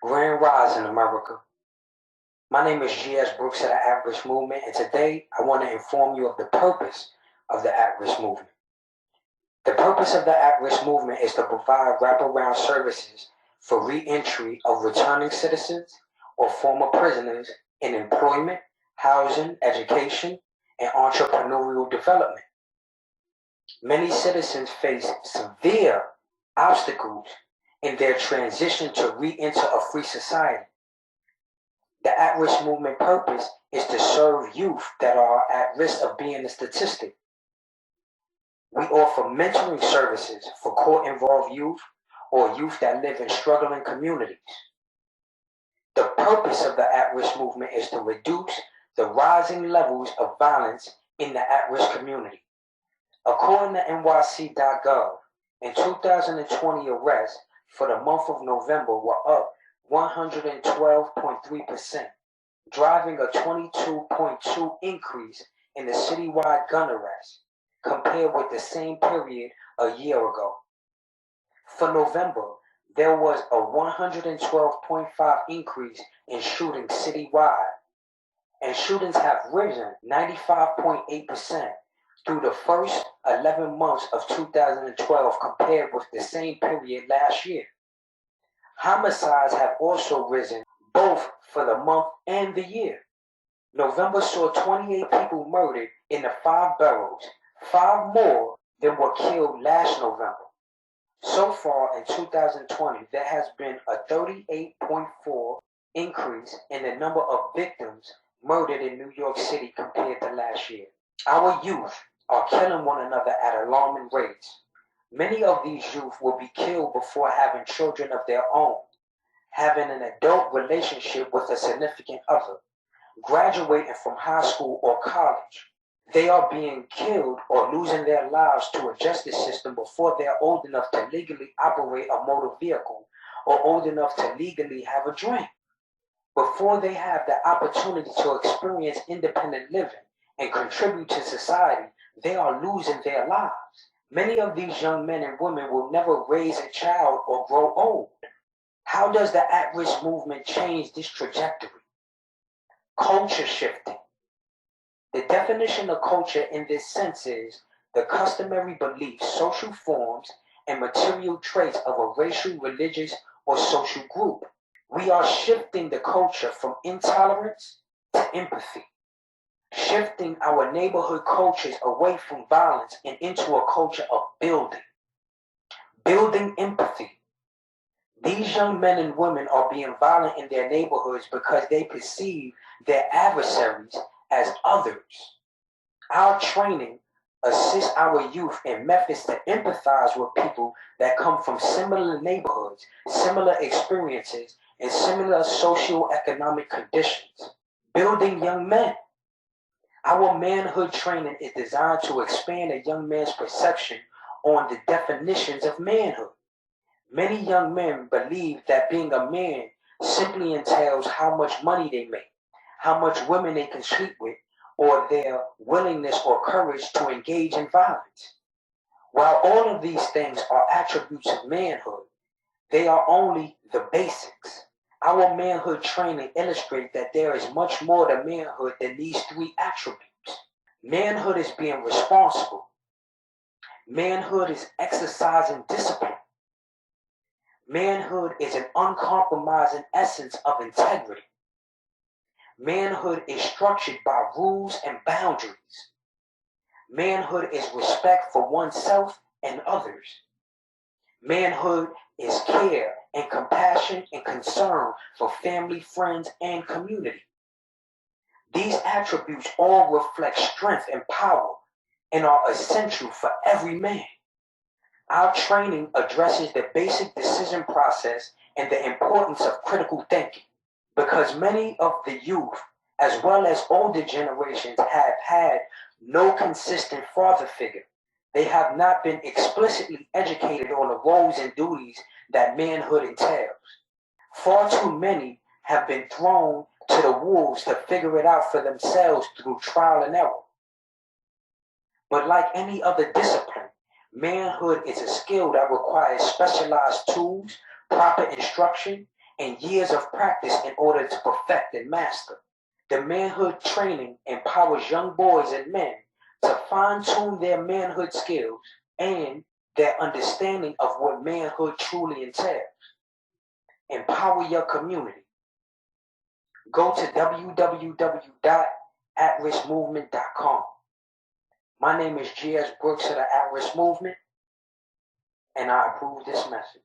Grand Rise in America. My name is G.S. Brooks of the At-Risk Movement, and today I want to inform you of the purpose of the At-Risk Movement. The purpose of the At-Risk Movement is to provide wraparound services for reentry of returning citizens or former prisoners in employment, housing, education, and entrepreneurial development. Many citizens face severe obstacles in their transition to re-enter a free society. The at-risk movement purpose is to serve youth that are at risk of being a statistic. We offer mentoring services for court-involved youth or youth that live in struggling communities. The purpose of the at-risk movement is to reduce the rising levels of violence in the at-risk community. According to NYC.gov, in 2020 arrests for the month of November were up 112.3%, driving a 22.2% increase in the citywide gun arrests compared with the same period a year ago. For November, there was a 112.5% increase in shootings citywide, and shootings have risen 95.8% through the first 11 months of 2012 compared with the same period last year. Homicides have also risen both for the month and the year. November saw 28 people murdered in the 5 boroughs, 5 more than were killed last November. So far in 2020, there has been a 38.4% increase in the number of victims murdered in New York City compared to last year. Our youth are killing one another at alarming rates. Many of these youth will be killed before having children of their own, having an adult relationship with a significant other, graduating from high school or college. They are being killed or losing their lives to a justice system before they're old enough to legally operate a motor vehicle or old enough to legally have a drink. Before they have the opportunity to experience independent living and contribute to society, they are losing their lives. Many of these young men and women will never raise a child or grow old. How does the at-risk movement change this trajectory? Culture shifting. The definition of culture in this sense is the customary beliefs, social forms, and material traits of a racial, religious, or social group. We are shifting the culture from intolerance to empathy, shifting our neighborhood cultures away from violence and into a culture of building empathy. These young men and women are being violent in their neighborhoods because they perceive their adversaries as others. Our training assists our youth in methods to empathize with people that come from similar neighborhoods, similar experiences, and similar socioeconomic conditions. Building young men. Our manhood training is designed to expand a young man's perception on the definitions of manhood. Many young men believe that being a man simply entails how much money they make, how much women they can sleep with, or their willingness or courage to engage in violence. While all of these things are attributes of manhood, they are only the basics. Our manhood training illustrates that there is much more to manhood than these 3 attributes. Manhood is being responsible. Manhood is exercising discipline. Manhood is an uncompromising essence of integrity. Manhood is structured by rules and boundaries. Manhood is respect for oneself and others. Manhood is care and compassion and concern for family, friends, and community. These attributes all reflect strength and power and are essential for every man. Our training addresses the basic decision process and the importance of critical thinking, because many of the youth, as well as older generations, have had no consistent father figure. They have not been explicitly educated on the roles and duties that manhood entails. Far too many have been thrown to the wolves to figure it out for themselves through trial and error. But like any other discipline, manhood is a skill that requires specialized tools, proper instruction, and years of practice in order to perfect and master. The manhood training empowers young boys and men to fine-tune their manhood skills and their understanding of what manhood truly entails. Empower your community. Go to www.atriskmovement.com. My name is G.S. Brooks of the At Risk Movement, and I approve this message.